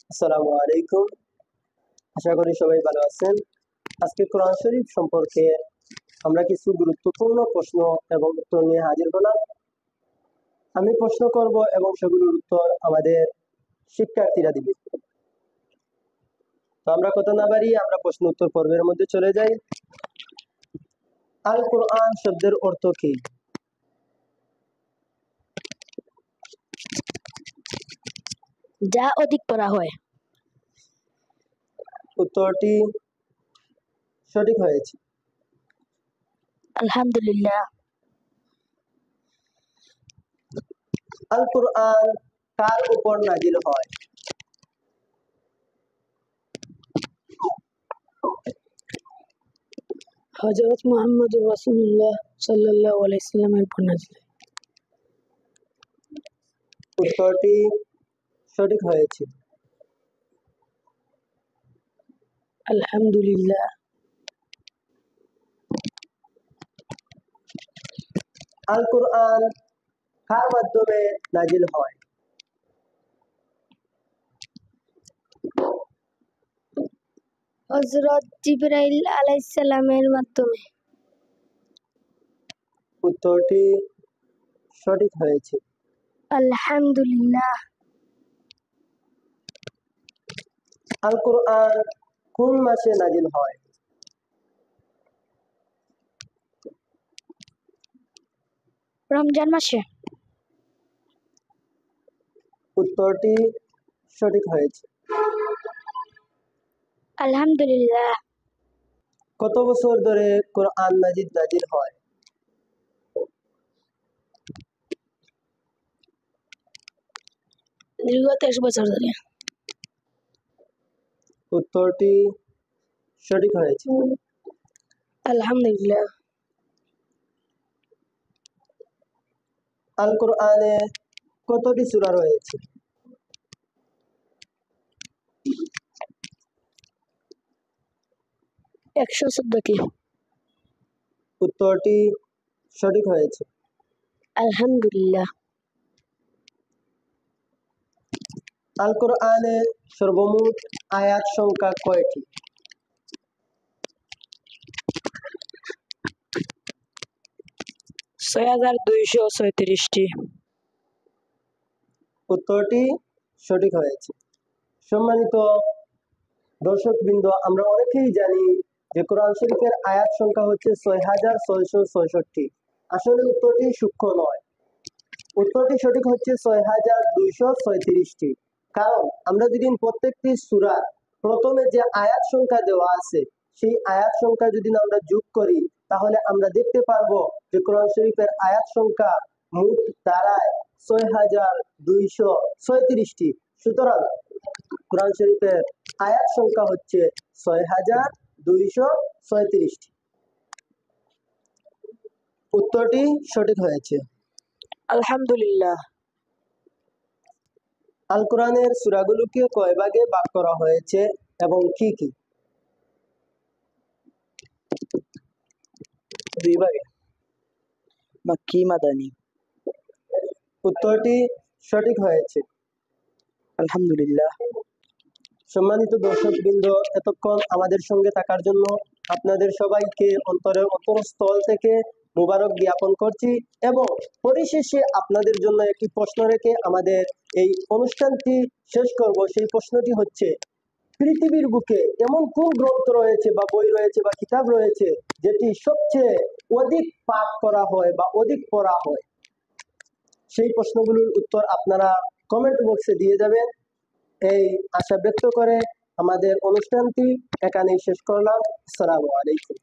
আসসালামু আলাইকুম। আশা করি সবাই ভালো আছেন। আজকে কোরআন শরীফ সম্পর্কে আমরা কিছু গুরুত্বপূর্ণ প্রশ্ন এবং উত্তর নিয়ে হাজির হলাম। আমি প্রশ্ন করব এবং সেগুলোর উত্তর আমাদের শিক্ষার্থীরা দিবে। তো আমরা কথা না বাড়িয়ে আমরা প্রশ্ন উত্তর পর্বের মধ্যে চলে যাই। আল কোরআন শব্দের অর্থ কি? যা অধিক পড়া হয়। উত্তরটি সঠিক হয়েছে। আলহামদুলিল্লাহ। আল কোরআন কার উপর নাজিল হয়? হযরত মুহাম্মদুর রাসূলুল্লাহ সাল্লাল্লাহু আলাইহি সাল্লামের উপর নাযিল। উত্তরটি সঠিক হয়েছে। আলহামদুলিল্লাহ। আল কোরআন কার মাধ্যমে নাজিল হয়? হযরত জিবরাইল আলাইহিস সালামের মাধ্যমে। উত্তরটি সঠিক হয়েছে। আলহামদুলিল্লাহ। আল কোরআন কোন মাসে নাজিল হয়? রমজান মাসে। উত্তরটি সঠিক হয়েছে। আলহামদুলিল্লাহ। কত বছর ধরে কোরআন নাজিল হয়? দীর্ঘ 23 বছর ধরে। উত্তরটি সঠিক হয়েছে। আলহামদুলিল্লাহ। আল কোরআনে কতটি সূরা রয়েছে? 114টি। উত্তরটি সঠিক হয়েছে। আলহামদুলিল্লাহ। আল কোরআনে সর্বমোট আয়াত সংখ্যা কয়টি? 6236টি। উত্তরটি সঠিক হয়েছে। সম্মানিত দর্শকবৃন্দ, আমরা অনেকেই জানি যে কোরআন শরীফের আয়াত সংখ্যা হচ্ছে 6666। আসলে উত্তরটি সূক্ষ্ম নয়। উত্তরটি সঠিক হচ্ছে 6236টি। কারণ আমরা যদি প্রত্যেকটি সূরার প্রথমে যে আয়াত সংখ্যা দেওয়া আছে সেই আয়াত সংখ্যা যদি আমরা যোগ করি তাহলে আমরা দেখতে পারবো যে কোরআন শরীফের আয়াত সংখ্যা মোট দাঁড়ায় 6236টি। সুতরাং কোরআন শরীফের আয়াত সংখ্যা হচ্ছে 6236টি। উত্তরটি সঠিক হয়েছে। আলহামদুলিল্লাহ। আল কোরআনের সূরাগুলোকে কয় ভাগে ভাগ করা হয়েছে এবং কি কি? 2 ভাগে। মাক্কি, মাদানী। উত্তরটি সঠিক হয়েছে। আলহামদুলিল্লাহ। সম্মানিত দর্শকবৃন্দ, এতক্ষণ আমাদের সঙ্গে থাকার জন্য আপনাদের সবাইকে অন্তরের অন্তরস্থল থেকে মোবারক জ্ঞাপন করছি এবং পরিশেষে আপনাদের জন্য একটি প্রশ্ন রেখে আমাদের এই অনুষ্ঠানটি শেষ করব। সেই প্রশ্নটি হচ্ছে, পৃথিবীর বুকে এমন কোন গ্রন্থ রয়েছে বা বই রয়েছে বা কিতাব রয়েছে যেটি সবচেয়ে অধিক পাঠ করা হয় বা অধিক পড়া হয়? সেই প্রশ্নগুলোর উত্তর আপনারা কমেন্ট বক্সে দিয়ে যাবেন। এই আশা ব্যক্ত করে আমাদের অনুষ্ঠানটি এখানেই শেষ করলাম। আসসালামু আলাইকুম।